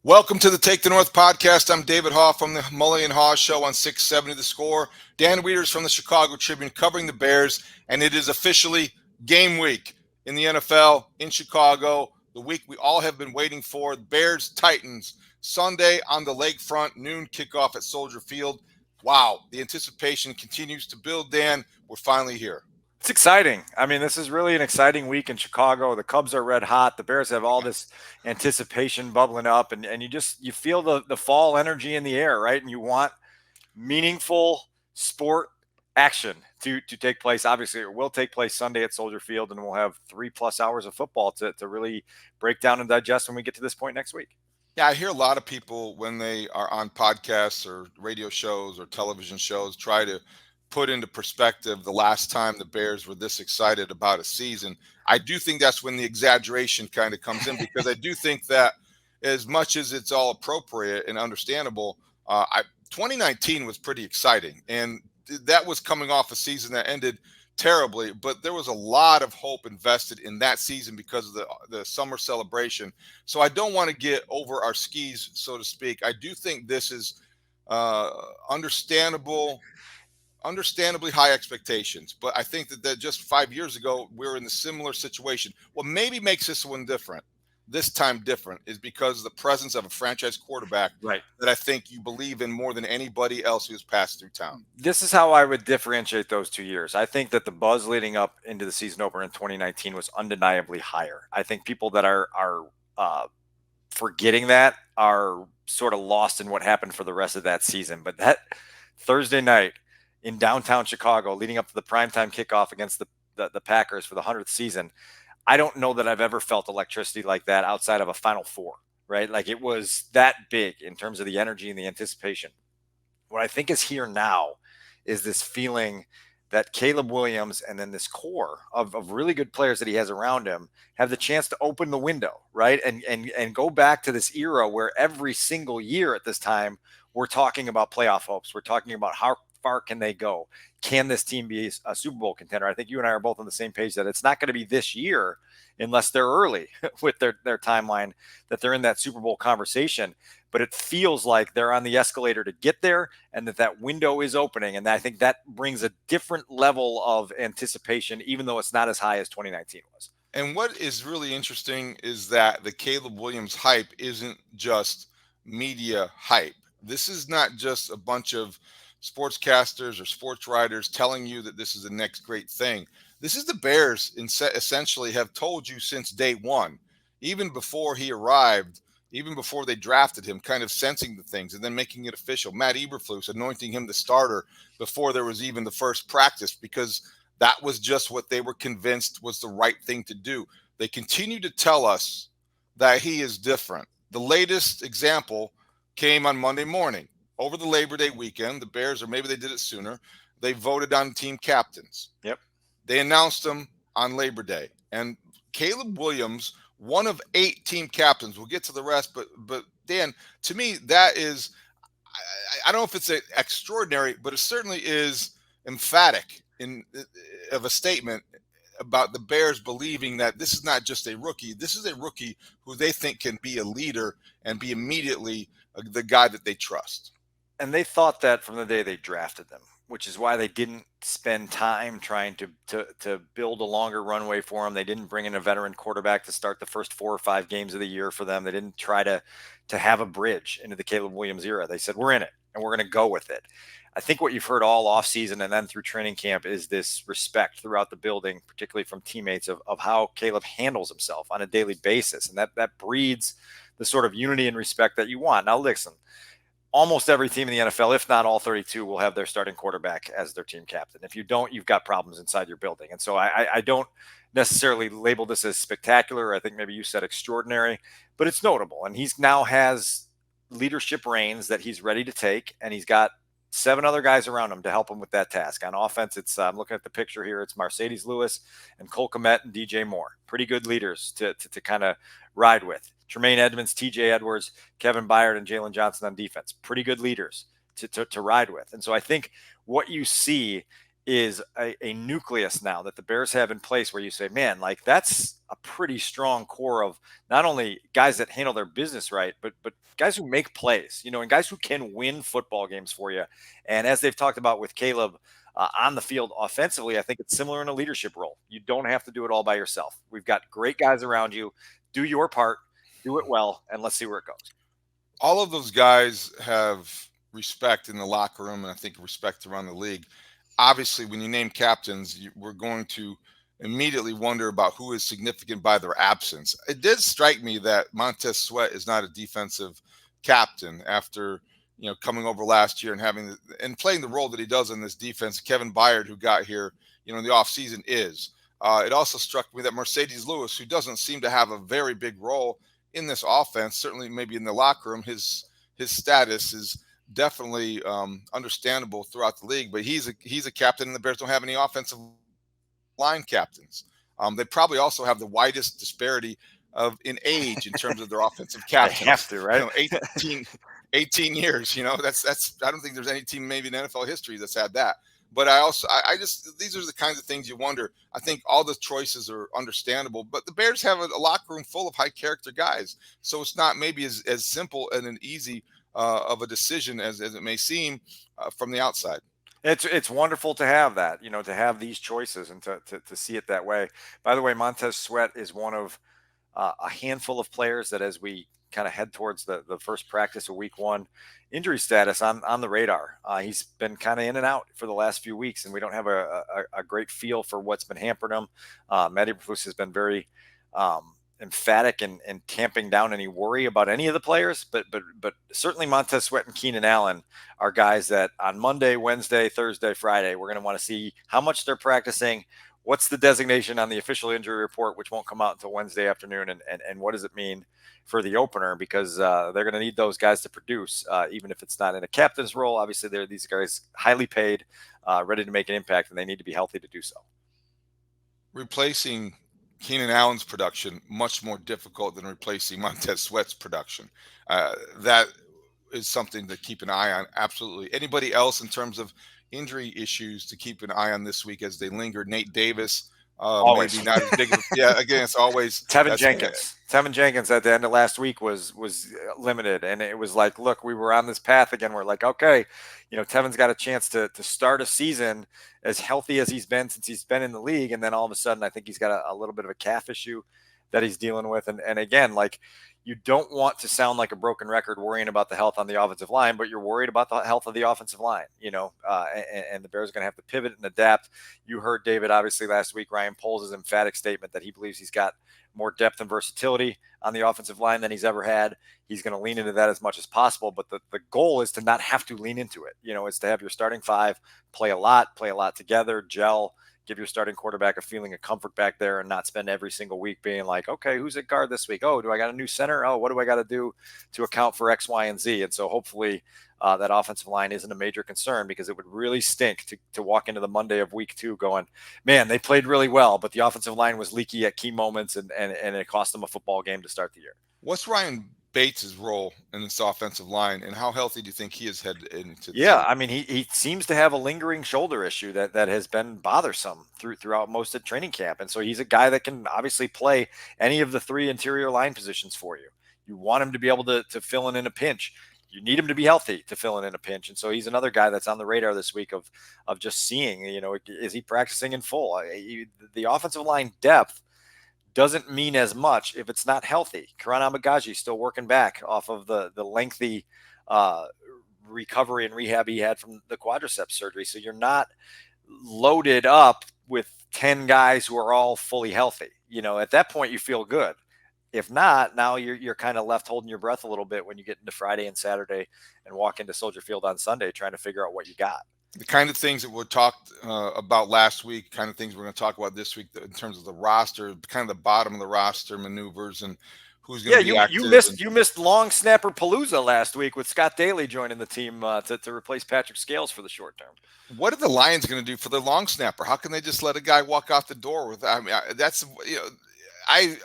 Welcome to the Take the North podcast. I'm David Haugh from the Mully and Haugh show on 670 The Score. Dan Wiederer from the Chicago Tribune covering the Bears, and it is officially game week in the NFL in Chicago. The week we all have been waiting for. Bears-Titans, Sunday on the lakefront, noon kickoff at Soldier Field. Wow, the anticipation continues to build, Dan. We're finally here. It's exciting. I mean, this is really an exciting week in Chicago. The Cubs are red hot. The Bears have all this anticipation bubbling up, and you feel the fall energy in the air, right? And you want meaningful sport action to take place. Obviously, it will take place Sunday at Soldier Field, and we'll have 3+ hours of football to really break down and digest when we get to this point next week. Yeah, I hear a lot of people when they are on podcasts or radio shows or television shows try to put into perspective the last time the Bears were this excited about a season. I do think that's when the exaggeration kind of comes in, because I do think that as much as it's all appropriate and understandable, 2019 was pretty exciting, and that was coming off a season that ended terribly, but there was a lot of hope invested in that season because of the summer celebration. So I don't want to get over our skis, so to speak. I do think this is understandably high expectations, but I think that just 5 years ago we were in a similar situation. What maybe makes this time different is because of the presence of a franchise quarterback, right, that I think you believe in more than anybody else who's passed through town. This is how I would differentiate those 2 years. I think that the buzz leading up into the season opener in 2019 was undeniably higher. I think people that are forgetting that are sort of lost in what happened for the rest of that season. But that Thursday night in downtown Chicago, leading up to the primetime kickoff against the Packers for the 100th season, I don't know that I've ever felt electricity like that outside of a Final Four, right? Like, it was that big in terms of the energy and the anticipation. What I think is here now is this feeling that Caleb Williams and then this core of really good players that he has around him have the chance to open the window, right? And go back to this era where every single year at this time, we're talking about playoff hopes. We're talking about how far can they go? Can this team be a Super Bowl contender? I think you and I are both on the same page that it's not going to be this year unless they're early with their timeline, that they're in that Super Bowl conversation. But it feels like they're on the escalator to get there, and that window is opening. And I think that brings a different level of anticipation, even though it's not as high as 2019 was. And what is really interesting is that the Caleb Williams hype isn't just media hype. This is not just a bunch of sportscasters or sports writers telling you that this is the next great thing. This is the Bears essentially have told you since day one, even before he arrived, even before they drafted him, kind of sensing the things and then making it official. Matt Eberflus anointing him the starter before there was even the first practice, because that was just what they were convinced was the right thing to do. They continue to tell us that he is different. The latest example came on Monday morning. Over the Labor Day weekend, the Bears, or maybe they did it sooner, they voted on team captains. Yep. They announced them on Labor Day. And Caleb Williams, one of 8 team captains, we'll get to the rest, but Dan, to me, that is, I don't know if it's extraordinary, but it certainly is emphatic of a statement about the Bears believing that this is not just a rookie. This is a rookie who they think can be a leader and be immediately the guy that they trust. And they thought that from the day they drafted them, which is why they didn't spend time trying to build a longer runway for him. They didn't bring in a veteran quarterback to start the first 4 or 5 games of the year for them. They didn't try to have a bridge into the Caleb Williams era. They said, we're in it and we're going to go with it. I think what you've heard all offseason and then through training camp is this respect throughout the building, particularly from teammates, of how Caleb handles himself on a daily basis. And that breeds the sort of unity and respect that you want. Now, listen, almost every team in the NFL, if not all 32, will have their starting quarterback as their team captain. If you don't, you've got problems inside your building. And so I don't necessarily label this as spectacular. I think maybe you said extraordinary, but it's notable. And he's now has leadership reins that he's ready to take, and he's got 7 other guys around him to help him with that task. On offense, it's I'm looking at the picture here. It's Mercedes Lewis and Cole Kmet and DJ Moore. Pretty good leaders to kind of ride with. Tremaine Edmonds, TJ Edwards, Kevin Byard, and Jalen Johnson on defense. Pretty good leaders to ride with. And so I think what you see is a nucleus now that the Bears have in place where you say, man, like that's a pretty strong core of not only guys that handle their business right, but guys who make plays, and guys who can win football games for you. And as they've talked about with Caleb on the field offensively, I think it's similar in a leadership role. You don't have to do it all by yourself. We've got great guys around you. Do your part, do it well, and let's see where it goes. All of those guys have respect in the locker room, and I think respect around the league. Obviously, when you name captains, we're going to immediately wonder about who is significant by their absence. It did strike me that Montez Sweat is not a defensive captain after coming over last year and playing the role that he does in this defense. Kevin Byard, who got here in the offseason, is. It also struck me that Mercedes Lewis, who doesn't seem to have a very big role in this offense, certainly maybe in the locker room, his status is definitely understandable throughout the league, but he's a captain, and the Bears don't have any offensive line captains. They probably also have the widest disparity in age in terms of their offensive captains. They have to, right? 18 years. That's. I don't think there's any team maybe in NFL history that's had that. But I just these are the kinds of things you wonder. I think all the choices are understandable, but the Bears have a locker room full of high character guys, so it's not maybe as simple and an easy of a decision as it may seem from the outside. It's wonderful to have that, to have these choices and to see it that way. By the way, Montez Sweat is one of a handful of players that, as we kind of head towards the first practice of week 1, injury status on the radar. He's been kind of in and out for the last few weeks, and we don't have a great feel for what's been hampering him. Matt Eberflus has been very emphatic and tamping down any worry about any of the players, but certainly Montez Sweat and Keenan Allen are guys that on Monday, Wednesday, Thursday, Friday, we're going to want to see how much they're practicing. What's the designation on the official injury report, which won't come out until Wednesday afternoon, and what does it mean for the opener? Because they're going to need those guys to produce, even if it's not in a captain's role. Obviously, they're these guys highly paid, ready to make an impact, and they need to be healthy to do so. Replacing Keenan Allen's production much more difficult than replacing Montez Sweat's production. That is something to keep an eye on. Absolutely. Anybody else in terms of injury issues to keep an eye on this week as they linger? Nate Davis, maybe not as big of again, it's always Tevin Jenkins at the end of last week was limited, and it was like, look, we were on this path again. We're like, okay, Tevin's got a chance to start a season as healthy as he's been since he's been in the league, and then all of a sudden I think he's got a little bit of a calf issue that he's dealing with, and again, like, you don't want to sound like a broken record worrying about the health on the offensive line, but you're worried about the health of the offensive line, and the Bears are going to have to pivot and adapt. You heard David, obviously, last week, Ryan Poles' emphatic statement that he believes he's got more depth and versatility on the offensive line than he's ever had. He's going to lean into that as much as possible, but the goal is to not have to lean into it. It's to have your starting 5 play a lot together, gel, give your starting quarterback a feeling of comfort back there, and not spend every single week being like, okay, who's at guard this week? Oh, do I got a new center? Oh, what do I got to do to account for X, Y, and Z? And so hopefully that offensive line isn't a major concern, because it would really stink to walk into the Monday of week 2 going, man, they played really well, but the offensive line was leaky at key moments, and it cost them a football game to start the year. What's Ryan Bates' role in this offensive line, and how healthy do you think he is headed into the season? I mean, he seems to have a lingering shoulder issue that has been bothersome throughout most of training camp. And so he's a guy that can obviously play any of the 3 interior line positions for you. You want him to be able to fill in a pinch. You need him to be healthy to fill in a pinch. And so he's another guy that's on the radar this week of just seeing, is he practicing in full? The offensive line depth doesn't mean as much if it's not healthy. Karan Amagaji still working back off of the lengthy recovery and rehab he had from the quadriceps surgery. So you're not loaded up with 10 guys who are all fully healthy. At that point you feel good. If not, now you're kind of left holding your breath a little bit when you get into Friday and Saturday and walk into Soldier Field on Sunday trying to figure out what you got. The kind of things that we talked about last week, kind of things we're going to talk about this week in terms of the roster, kind of the bottom of the roster maneuvers and who's going to be active. You missed long snapper palooza last week with Scott Daly joining the team to replace Patrick Scales for the short term. What are the Lions going to do for their long snapper? How can they just let a guy walk out the door with? I mean, that's I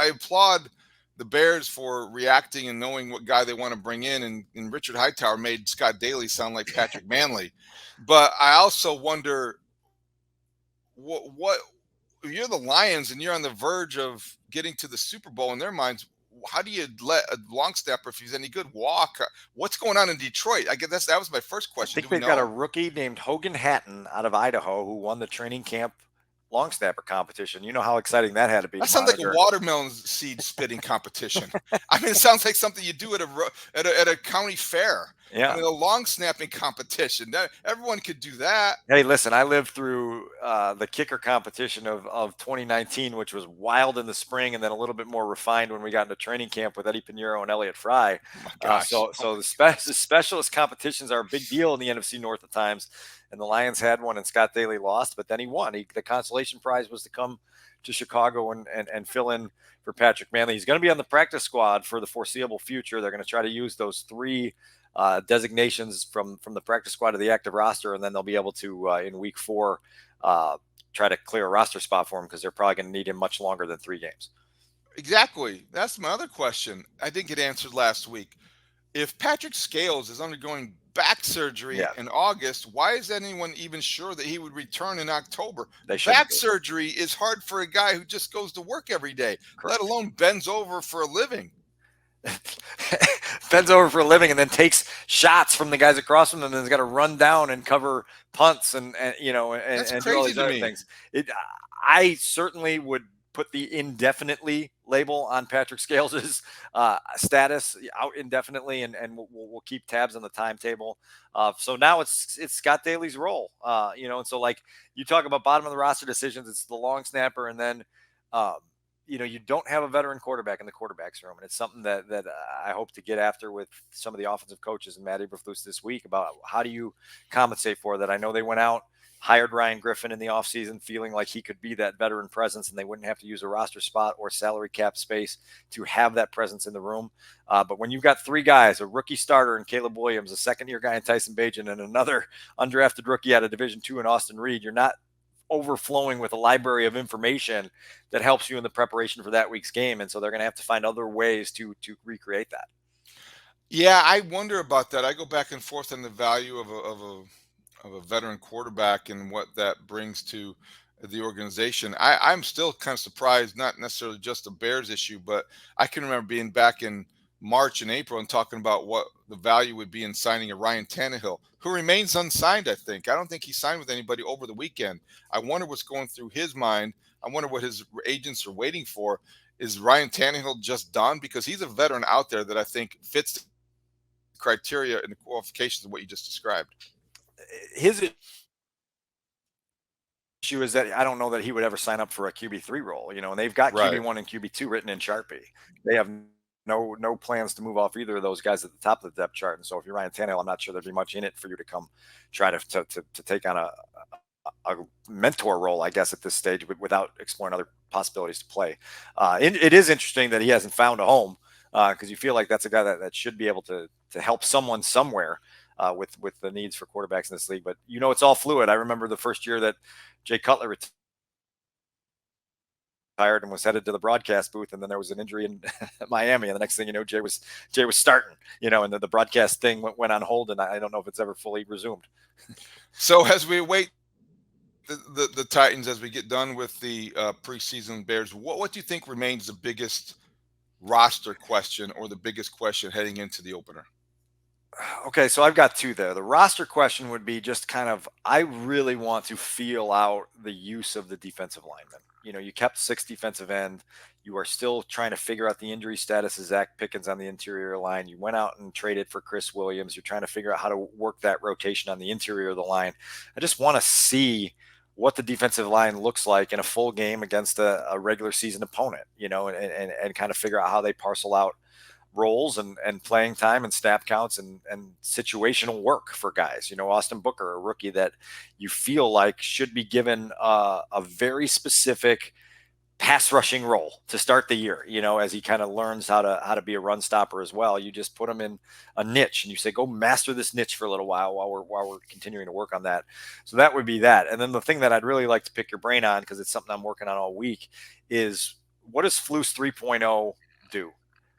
applaud the Bears for reacting and knowing what guy they want to bring in. And Richard Hightower made Scott Daly sound like Patrick Manley. But I also wonder what you're the Lions and you're on the verge of getting to the Super Bowl in their minds. How do you let a long snapper, if he's any good, walk? What's going on in Detroit? I guess that was my first I question. Do think we they've got a know? rookie named Hogan Hatton out of Idaho who won the training camp long snapper competition. You know how exciting that had to be to That sounds like a monitor. watermelon seed spitting competition. I mean, it sounds like something you do at a county fair. I Yeah. mean, a long snapping competition. Everyone could do that. Hey, listen, I lived through the kicker competition of 2019, which was wild in the spring and then a little bit more refined when we got into training camp with Eddie Pinheiro and Elliott Fry. Oh my gosh. So the specialist competitions are a big deal in the NFC North at times. And the Lions had one and Scott Daly lost, but then he won. The consolation prize was to come to Chicago and fill in for Patrick Manley. He's going to be on the practice squad for the foreseeable future. They're going to try to use those three designations from the practice squad to the active roster, and then they'll be able to in week 4 try to clear a roster spot for him because they're probably going to need him much longer than 3 games. Exactly. That's my other question. I didn't get answered last week. If Patrick Scales is undergoing back surgery Yeah, in August, why is anyone even sure that he would return in October? they shouldn't Back be. surgery is hard for a guy who just goes to work every day, let Correct. alone bends over for a living. Bends over for a living and then takes shots from the guys across from them, and then has got to run down and cover punts and you know That's and do all crazy these to other me. things. I certainly would put the indefinitely label on Patrick Scales's status out indefinitely, and we'll keep tabs on the timetable. So now it's Scott Daly's role, and so like you talk about bottom of the roster decisions, it's the long snapper, and then. Um, you don't have a veteran quarterback in the quarterbacks room, and it's something that I hope to get after with some of the offensive coaches and Matt Eberflus this week about how do you compensate for that. I know they went out, hired Ryan Griffin in the offseason, feeling like he could be that veteran presence, and they wouldn't have to use a roster spot or salary cap space to have that presence in the room. But when you've got 3 guys, a rookie starter in Caleb Williams, a second-year guy in Tyson Bagent, and another undrafted rookie out of Division II in Austin Reed, you're not overflowing with a library of information that helps you in the preparation for that week's game, and so they're going to have to find other ways to recreate that. Yeah, I wonder about that. I go back and forth on the value of a veteran quarterback and what that brings to the organization. I'm still kind of surprised, not necessarily just the Bears issue, but I can remember being back in March and April and talking about what the value would be in signing a Ryan Tannehill, who remains unsigned, I think. I don't think he signed with anybody over the weekend. I wonder what's going through his mind. I wonder what his agents are waiting for. Is Ryan Tannehill just done? Because he's a veteran out there that I think fits the criteria and the qualifications of what you just described. His issue is that I don't know that he would ever sign up for a QB3 role, and they've got Right. QB1 and QB2 written in Sharpie. They have no plans to move off either of those guys at the top of the depth chart. And so if you're Ryan Tannehill, I'm not sure there'd be much in it for you to come try to take on a mentor role, I guess, at this stage without exploring other possibilities to play. It is interesting that he hasn't found a home because you feel like that's a guy that should be able to help someone somewhere with the needs for quarterbacks in this league. But it's all fluid. I remember the first year that Jay Cutler retired and was headed to the broadcast booth, and then there was an injury in Miami, and the next thing you know, Jay was starting, and the broadcast thing went on hold, and I don't know if it's ever fully resumed. So as we wait the Titans, as we get done with the preseason Bears, what do you think remains the biggest roster question or the biggest question heading into the opener? Okay, so I've got 2 there. The roster question would be just kind of, I really want to feel out the use of the defensive linemen. You kept 6 defensive end. You are still trying to figure out the injury status of Zach Pickens on the interior line. You went out and traded for Chris Williams. You're trying to figure out how to work that rotation on the interior of the line. I just want to see what the defensive line looks like in a full game against a regular season opponent, and kind of figure out how they parcel out roles and playing time and snap counts and situational work for guys. Austin Booker, a rookie that you feel like should be given a very specific pass rushing role to start the year, as he kind of learns how to be a run stopper as well. You just put him in a niche and you say, go master this niche for a little while we're continuing to work on that. So that would be that. And then the thing that I'd really like to pick your brain on, because it's something I'm working on all week, is what does Flus 3.0 do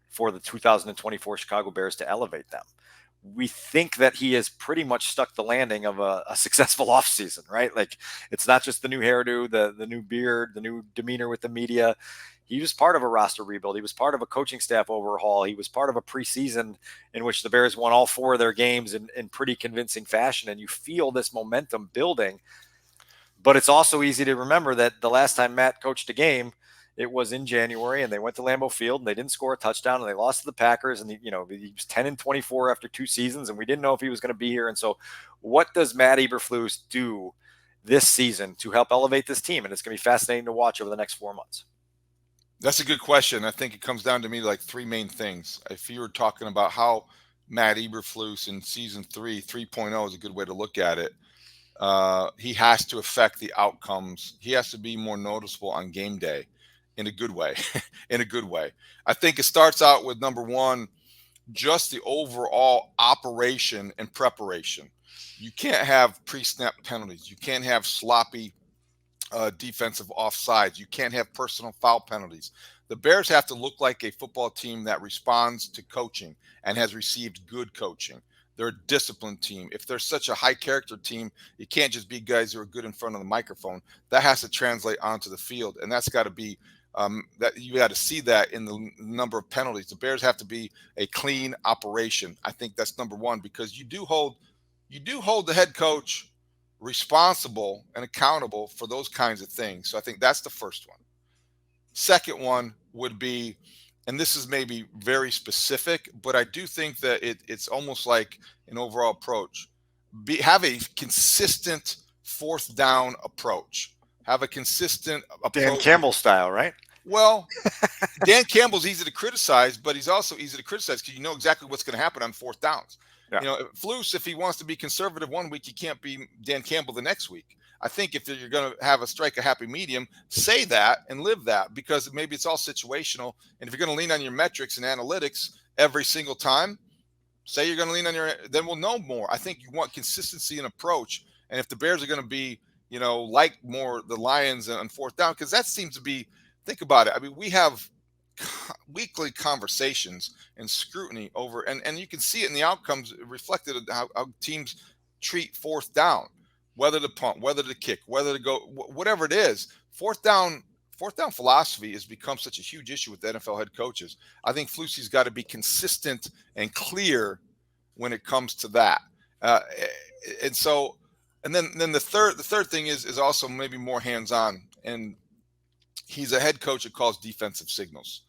for the 2024 Chicago Bears to elevate them? we think that he has pretty much stuck the landing of a successful offseason, right? Like, it's not just the new hairdo, the new beard, the new demeanor with the media. He was part of a roster rebuild. He was part of a coaching staff overhaul. He was part of a preseason in which the Bears won all 4 of their games in pretty convincing fashion. And you feel this momentum building. But it's also easy to remember that the last time Matt coached a game, it was in January, and they went to Lambeau Field and they didn't score a touchdown, and they lost to the Packers. And he was 10-24 after 2 seasons, and we didn't know if he was going to be here. And so, what does Matt Eberflus do this season to help elevate this team? And it's going to be fascinating to watch over the next 4 months. That's a good question. I think it comes down to me like 3 main things. If you were talking about how Matt Eberflus in season 3.0 is a good way to look at it. He has to affect the outcomes. He has to be more noticeable on game day in a good way. In a good way. I think it starts out with number one, just the overall operation and preparation. You can't have pre-snap penalties. You can't have sloppy defensive offsides. You can't have personal foul penalties. The Bears have to look like a football team that responds to coaching and has received good coaching. They're a disciplined team. If they're such a high character team, you can't just be guys who are good in front of the microphone. That has to translate onto the field, and that's got to be that you got to see that in the number of penalties. The Bears have to be a clean operation. I think that's number one, because you do hold the head coach responsible and accountable for those kinds of things. So I think that's the first one. Second one would be, and this is maybe very specific, but I do think that it's almost like an overall approach. Have a consistent 4th down approach. Have a consistent approach. Dan Campbell style, right? Well, Dan Campbell's easy to criticize, but he's also easy to criticize because you know exactly what's going to happen on 4th downs. Yeah. Flus, if he wants to be conservative one week, he can't be Dan Campbell the next week. I think if you're going to have a happy medium, say that and live that, because maybe it's all situational. And if you're going to lean on your metrics and analytics every single time, say you're going to lean on then we'll know more. I think you want consistency in approach. And if the Bears are going to be, like more the Lions on 4th down, because that seems to be, think about it. I mean, we have weekly conversations and scrutiny over, and you can see it in the outcomes reflected in how teams treat 4th down, whether to punt, whether to kick, whether to go, whatever it is. 4th down philosophy has become such a huge issue with NFL head coaches. I think Flusie's got to be consistent and clear when it comes to that. And then the third thing is also maybe more hands-on, and he's a head coach that calls defensive signals.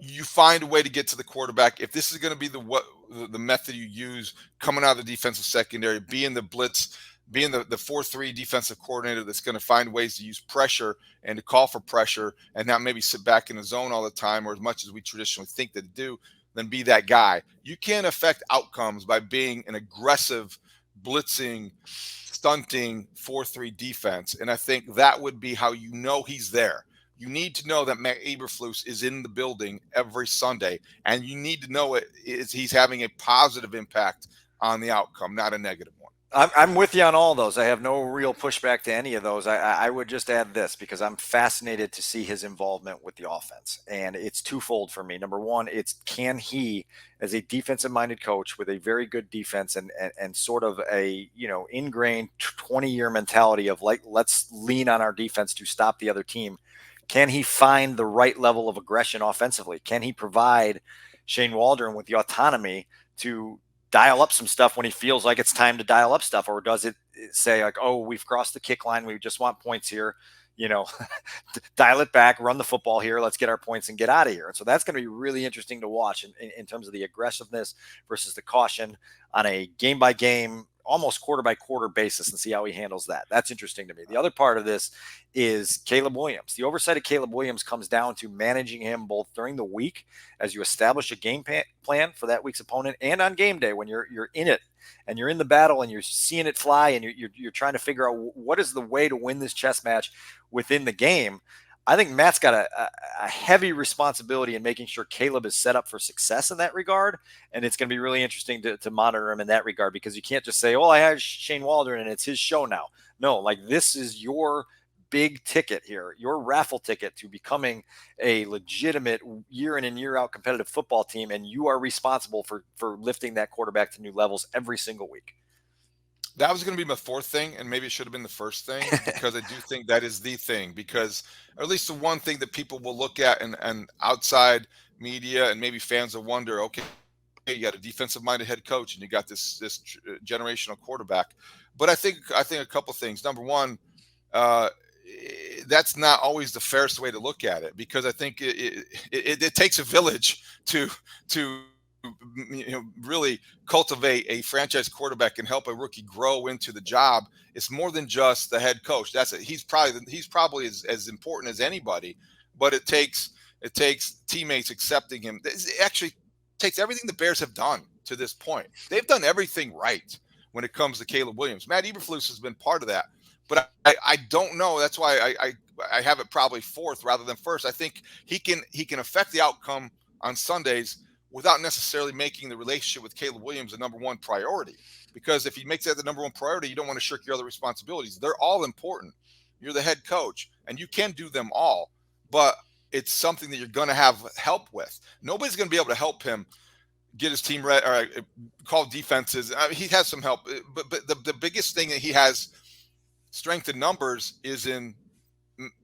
You find a way to get to the quarterback. If this is going to be the method you use coming out of the defensive secondary, being the blitz, being the 4-3 defensive coordinator that's going to find ways to use pressure and to call for pressure and not maybe sit back in the zone all the time, or as much as we traditionally think they do, then be that guy. You can't affect outcomes by being an aggressive, blitzing, stunting 4-3 defense. And I think that would be how he's there. You need to know that Matt Eberflus is in the building every Sunday, and you need to know he's having a positive impact on the outcome, not a negative one. I'm with you on all those. I have no real pushback to any of those. I would just add this, because I'm fascinated to see his involvement with the offense. And it's twofold for me. Number one, can he, as a defensive-minded coach with a very good defense and sort of a ingrained 20-year mentality of let's lean on our defense to stop the other team, can he find the right level of aggression offensively? Can he provide Shane Waldron with the autonomy to dial up some stuff when he feels like it's time to dial up stuff? Or does it say like, oh, we've crossed the kick line, we just want points here, dial it back, run the football here, let's get our points and get out of here? And so that's going to be really interesting to watch in terms of the aggressiveness versus the caution on a game by game, almost quarter by quarter basis, and see how he handles that. That's interesting to me. The other part of this is Caleb Williams. The oversight of Caleb Williams comes down to managing him both during the week as you establish a game plan for that week's opponent, and on game day when you're in it and you're in the battle and you're seeing it fly and you're trying to figure out what is the way to win this chess match within the game. I think Matt's got a heavy responsibility in making sure Caleb is set up for success in that regard. And it's going to be really interesting to monitor him in that regard, because you can't just say, oh, I have Shane Waldron and it's his show now. No, like, this is your big ticket here, your raffle ticket to becoming a legitimate year in and year out competitive football team, and you are responsible for lifting that quarterback to new levels every single week. That was going to be my fourth thing, and maybe it should have been the first thing, because I do think that is the thing, because or at least the one thing that people will look at, and outside media and maybe fans will wonder, okay, you got a defensive minded head coach and you got this generational quarterback. But I think a couple things. Number one, uh, that's not always the fairest way to look at it, because I think it takes a village to really cultivate a franchise quarterback and help a rookie grow into the job. It's more than just the head coach. That's it. He's probably as important as anybody, but it takes teammates accepting him. It actually takes everything the Bears have done to this point. They've done everything right when it comes to Caleb Williams. Matt Eberflus has been part of that, but I don't know. That's why I have it probably fourth rather than first. I think he can affect the outcome on Sundays without necessarily making the relationship with Caleb Williams a number one priority. Because if he makes that the number one priority, you don't want to shirk your other responsibilities. They're all important. You're the head coach, and you can do them all, but it's something that you're going to have help with. Nobody's going to be able to help him get his team ready or call defenses. I mean, he has some help, but the biggest thing that he has strength in numbers is in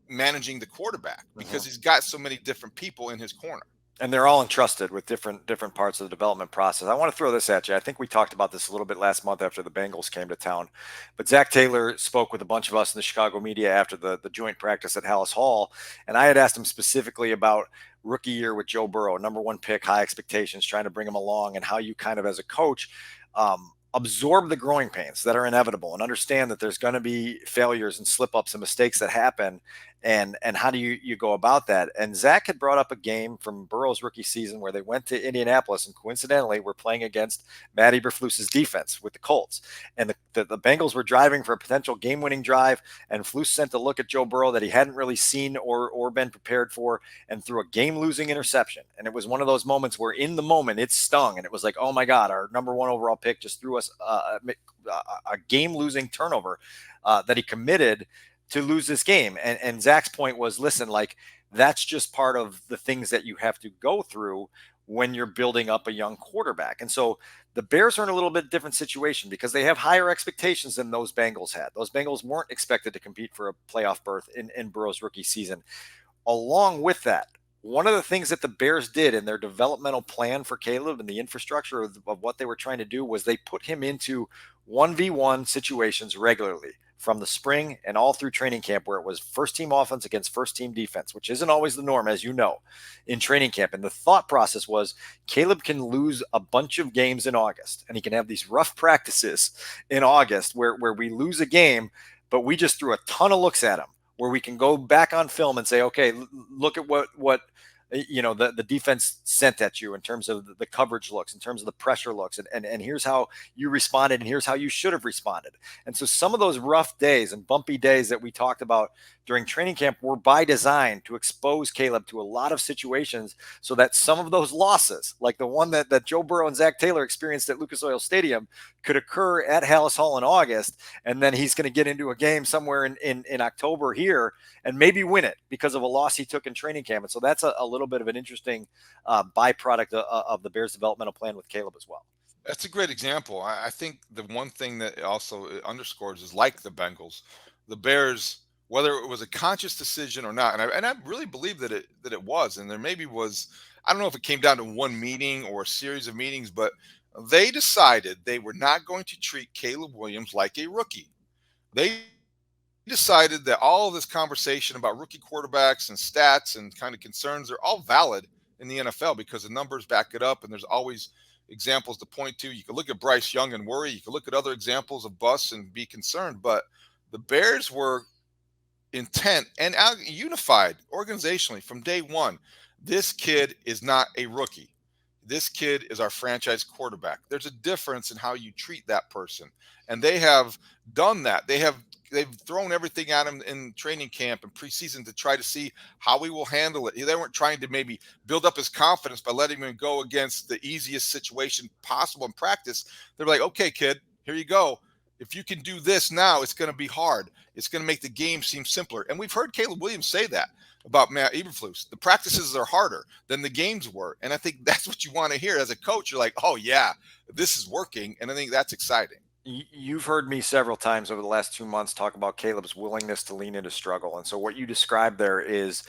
managing the quarterback, because he's got so many different people in his corner. And they're all entrusted with different parts of the development process. I want to throw this at you. I think we talked about this a little bit last month after the Bengals came to town. But Zach Taylor spoke with a bunch of us in the Chicago media after the joint practice at Haugh, and I had asked him specifically about rookie year with Joe Burrow, number one pick, high expectations, trying to bring him along, and how you kind of as a coach absorb the growing pains that are inevitable and understand that there's going to be failures and slip ups and mistakes that happen. And how do you go about that? And Zach had brought up a game from Burrow's rookie season where they went to Indianapolis and coincidentally were playing against Matt Eberflus's defense with the Colts. And the Bengals were driving for a potential game-winning drive, and Flus sent a look at Joe Burrow that he hadn't really seen or been prepared for, and threw a game-losing interception. And it was one of those moments where in the moment it stung, and it was like, oh my God, our number one overall pick just threw us a game-losing turnover that he committed to lose this game. And Zach's point was, listen, like, that's just part of the things that you have to go through when you're building up a young quarterback. And so the Bears are in a little bit different situation because they have higher expectations than those Bengals had. Those Bengals weren't expected to compete for a playoff berth in Burrow's rookie season. Along with that, one of the things that the Bears did in their developmental plan for Caleb and the infrastructure of what they were trying to do was they put him into 1v1 situations regularly from the spring and all through training camp, where it was first team offense against first team defense, which isn't always the norm, as you know, in training camp. And the thought process was Caleb can lose a bunch of games in August, and he can have these rough practices in August where we lose a game, but we just threw a ton of looks at him, where we can go back on film and say, okay, look at what the defense sent at you in terms of the coverage looks, in terms of the pressure looks, and here's how you responded, and here's how you should have responded. And so some of those rough days and bumpy days that we talked about during training camp were by design to expose Caleb to a lot of situations, so that some of those losses, like the one that Joe Burrow and Zach Taylor experienced at Lucas Oil Stadium, could occur at Haugh in August, and then he's going to get into a game somewhere in October here and maybe win it because of a loss he took in training camp. And so that's a little bit of an interesting byproduct of the Bears developmental plan with Caleb as well. That's a great example. I think the one thing that also underscores is, like the Bengals, the Bears, whether it was a conscious decision or not, and I really believe that it was, and there maybe was, I don't know if it came down to one meeting or a series of meetings, but they decided they were not going to treat Caleb Williams like a rookie. They decided that all of this conversation about rookie quarterbacks and stats and kind of concerns are all valid in the NFL because the numbers back it up, and there's always examples to point to. You can look at Bryce Young and worry. You can look at other examples of busts and be concerned. But the Bears were intent and unified organizationally from day one. This kid is not a rookie. This kid is our franchise quarterback. There's a difference in how you treat that person. And they have done that. They've thrown everything at him in training camp and preseason to try to see how he will handle it. They weren't trying to maybe build up his confidence by letting him go against the easiest situation possible in practice. They're like, okay, kid, here you go. If you can do this now, it's going to be hard. It's going to make the game seem simpler. And we've heard Caleb Williams say that about Matt Eberflus. The practices are harder than the games were. And I think that's what you want to hear as a coach. You're like, oh, yeah, this is working. And I think that's exciting. You've heard me several times over the last 2 months talk about Caleb's willingness to lean into struggle. And so what you described there is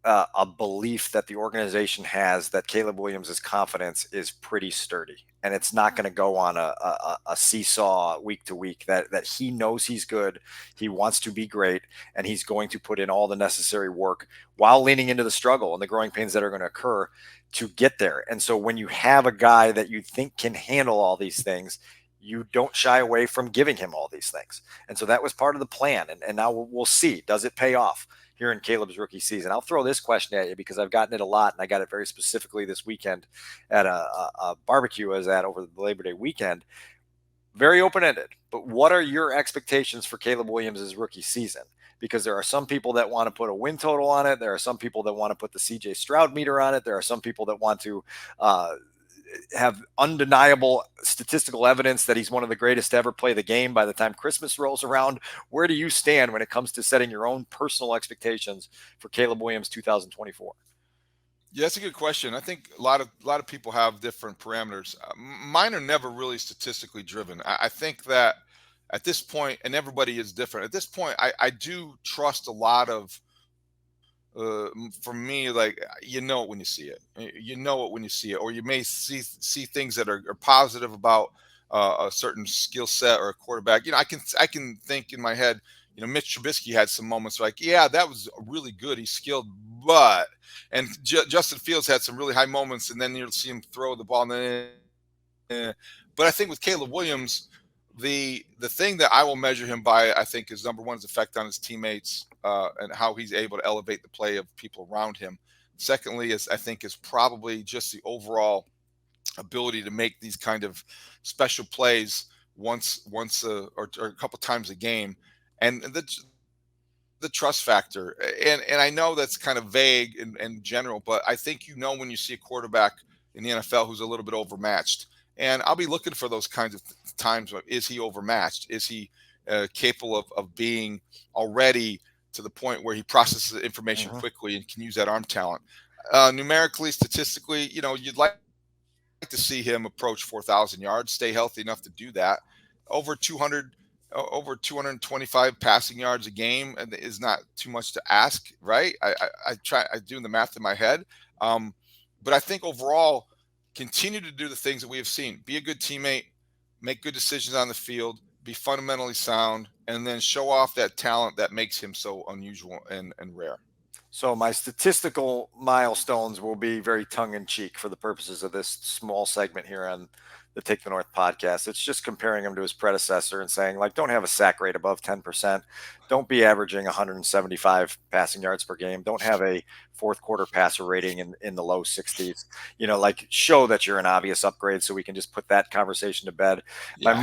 a belief that the organization has that Caleb Williams' confidence is pretty sturdy, and it's not going to go on a seesaw week to week. That he knows he's good, he wants to be great, and he's going to put in all the necessary work while leaning into the struggle and the growing pains that are going to occur to get there. And so when you have a guy that you think can handle all these things, you don't shy away from giving him all these things. And so that was part of the plan. And now we'll see, does it pay off here in Caleb's rookie season? I'll throw this question at you because I've gotten it a lot, and I got it very specifically this weekend at a barbecue I was at over the Labor Day weekend. Very open-ended, but what are your expectations for Caleb Williams' rookie season? Because there are some people that want to put a win total on it. There are some people that want to put the CJ Stroud meter on it. There are some people that want to have undeniable statistical evidence that he's one of the greatest to ever play the game by the time Christmas rolls around. Where do you stand when it comes to setting your own personal expectations for Caleb Williams 2024? Yeah, that's a good question. I think a lot of people have different parameters. Mine are never really statistically driven. I think that at this point, and everybody is different. At this point, I do trust a lot of for me, like you know it when you see it. You know it when you see it, or you may see things that are positive about a certain skill set or a quarterback. I can think in my head. Mitch Trubisky had some moments like, yeah, that was really good. He's skilled, but and Justin Fields had some really high moments, and then you'll see him throw the ball. And then, but I think with Caleb Williams, the thing that I will measure him by, I think, is number one, his effect on his teammates and how he's able to elevate the play of people around him. Secondly, is probably just the overall ability to make these kind of special plays once or a couple times a game, and the trust factor. And I know that's kind of vague in general, but I think when you see a quarterback in the NFL who's a little bit overmatched. And I'll be looking for those kinds of times. Is he overmatched? Is he capable of being already to the point where he processes information quickly and can use that arm talent? Numerically, statistically, you'd like to see him approach 4,000 yards, stay healthy enough to do that. Over 225 passing yards a game is not too much to ask, right? I do the math in my head. But I think overall, continue to do the things that we have seen. Be a good teammate, make good decisions on the field, be fundamentally sound, and then show off that talent that makes him so unusual and rare. So my statistical milestones will be very tongue-in-cheek for the purposes of this small segment here on the Take the North podcast. It's just comparing him to his predecessor and saying, like, don't have a sack rate above 10%. Don't be averaging 175 passing yards per game. Don't have a fourth quarter passer rating in the low 60s. Show that you're an obvious upgrade so we can just put that conversation to bed. Yeah.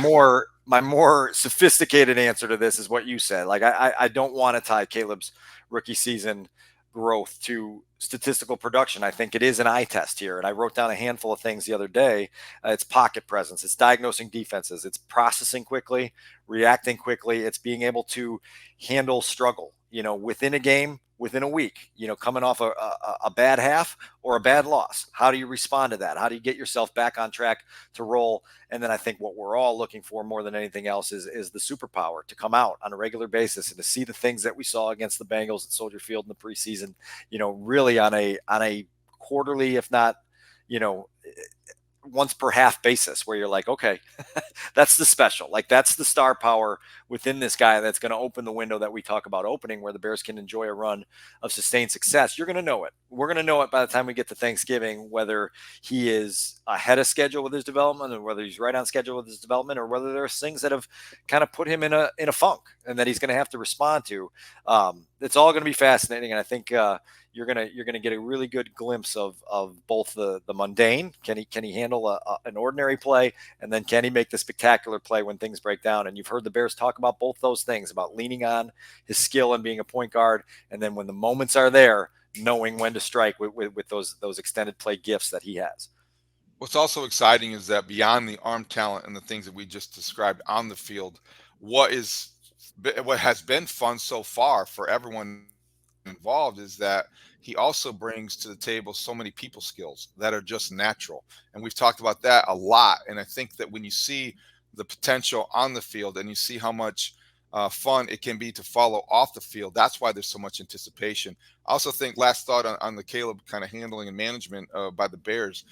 My more sophisticated answer to this is what you said. Like, I don't want to tie Caleb's rookie season growth to statistical production. I think it is an eye test here. And I wrote down a handful of things the other day. It's pocket presence. It's diagnosing defenses. It's processing quickly, reacting quickly. It's being able to handle struggle, within a game, within a week, coming off a bad half or a bad loss. How do you respond to that? How do you get yourself back on track to roll? And then I think what we're all looking for more than anything else is the superpower to come out on a regular basis and to see the things that we saw against the Bengals at Soldier Field in the preseason, really on a quarterly, if not, once per half basis, where you're like, okay, that's the special, like that's the star power within this guy that's going to open the window that we talk about opening, where the Bears can enjoy a run of sustained success. You're going to know it. We're going to know it by the time we get to Thanksgiving, whether he is ahead of schedule with his development, or whether he's right on schedule with his development, or whether there's things that have kind of put him in a funk and that he's going to have to respond to. It's all going to be fascinating, and I think you're gonna get a really good glimpse of both the mundane. Can he handle an ordinary play, and then can he make the spectacular play when things break down? And you've heard the Bears talk about both those things, about leaning on his skill and being a point guard, and then when the moments are there, knowing when to strike with those extended play gifts that he has. What's also exciting is that beyond the arm talent and the things that we just described on the field, what is what has been fun so far for everyone involved is that he also brings to the table so many people skills that are just natural. And we've talked about that a lot. And I think that when you see the potential on the field and you see how much fun it can be to follow off the field, that's why there's so much anticipation. I also think, last thought on the Caleb kind of handling and management by the Bears,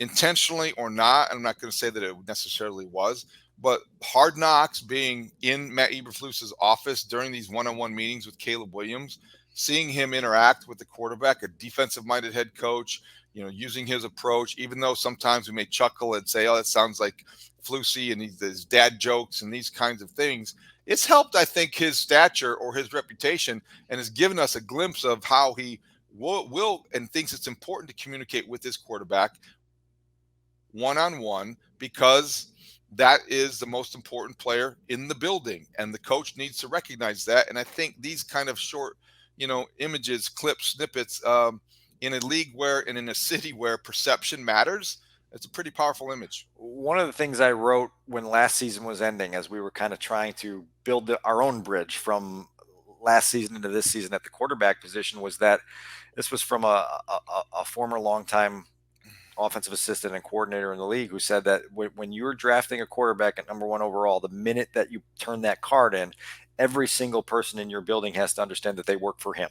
intentionally or not, I'm not going to say that it necessarily was, but Hard Knocks being in Matt Eberflus's office during these one-on-one meetings with Caleb Williams, seeing him interact with the quarterback, a defensive-minded head coach, using his approach, even though sometimes we may chuckle and say, "Oh, that sounds like Flusy," and his dad jokes and these kinds of things. It's helped, I think, his stature or his reputation, and has given us a glimpse of how he will and thinks it's important to communicate with his quarterback one on one, because that is the most important player in the building, and the coach needs to recognize that. And I think these kind of short, images, clips, snippets, in a league where and in a city where perception matters, it's a pretty powerful image. One of the things I wrote when last season was ending, as we were kind of trying to build our own bridge from last season into this season at the quarterback position, was that this was from a former longtime offensive assistant and coordinator in the league who said that when you're drafting a quarterback at #1 overall, the minute that you turn that card in, every single person in your building has to understand that they work for him.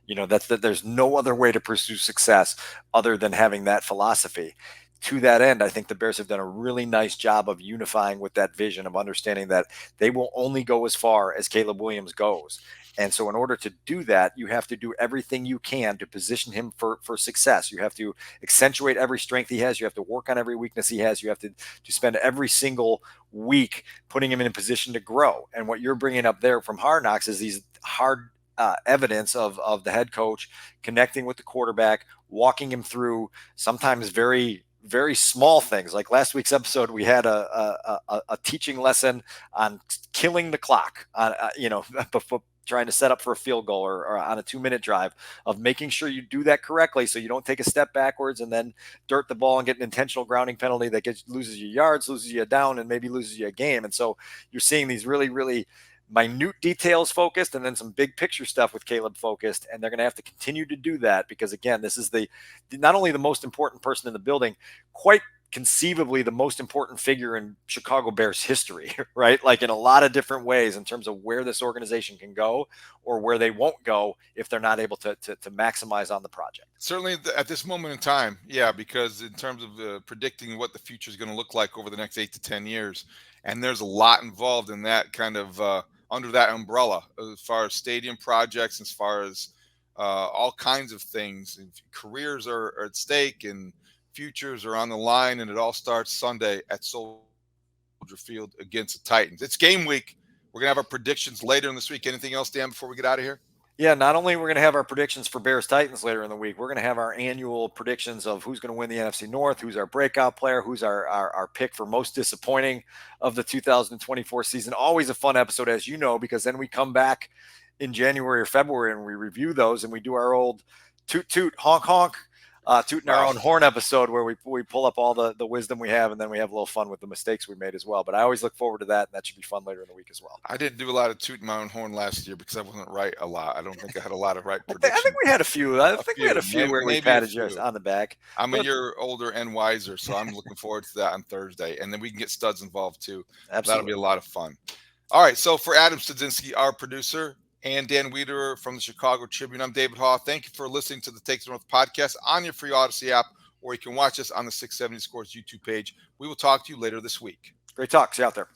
That there's no other way to pursue success other than having that philosophy. To that end, I think the Bears have done a really nice job of unifying with that vision of understanding that they will only go as far as Caleb Williams goes. And so in order to do that, you have to do everything you can to position him for success. You have to accentuate every strength he has. You have to work on every weakness he has. You have to spend every single week putting him in a position to grow. And what you're bringing up there from Hard Knocks is these hard evidence of the head coach connecting with the quarterback, walking him through sometimes very, very small things. Like last week's episode, we had a teaching lesson on killing the clock, before trying to set up for a field goal or on a 2-minute drive, of making sure you do that correctly so you don't take a step backwards and then dirt the ball and get an intentional grounding penalty that loses you yards, loses you down, and maybe loses you a game. And so you're seeing these really, really minute details focused, and then some big picture stuff with Caleb focused. And they're going to have to continue to do that because, again, this is not only the most important person in the building, quite conceivably the most important figure in Chicago Bears history, right? Like in a lot of different ways in terms of where this organization can go or where they won't go if they're not able to maximize on the project. Certainly at this moment in time, yeah, because in terms of predicting what the future is going to look like over the next 8 to 10 years, and there's a lot involved in that kind of under that umbrella, as far as stadium projects, as far as all kinds of things. Careers are at stake and futures are on the line, and it all starts Sunday at Soldier Field against the Titans. It's game week. We're going to have our predictions later in this week. Anything else, Dan, before we get out of here? Yeah, not only we're going to have our predictions for Bears Titans later in the week, we're going to have our annual predictions of who's going to win the NFC North, who's our breakout player, who's our pick for most disappointing of the 2024 season. Always a fun episode, as you know, because then we come back in January or February and we review those and we do our old toot toot honk honk tooting our own horn episode where we pull up all the wisdom we have, and then we have a little fun with the mistakes we made as well. But I always look forward to that, and that should be fun later in the week as well. I didn't do a lot of tooting my own horn last year because I wasn't right a lot. I don't think I had a lot of right predictions. I think we had a few. I think we had a few where we patted you on the back. I'm a year older and wiser, so I'm looking forward to that on Thursday. And then we can get studs involved too. Absolutely. That'll be a lot of fun. All right, so for Adam Studzinski, our producer, and Dan Wiederer from the Chicago Tribune, I'm David Haugh. Thank you for listening to the Take the North podcast on your free Odyssey app, or you can watch us on the 670 Scores YouTube page. We will talk to you later this week. Great talk. See you out there.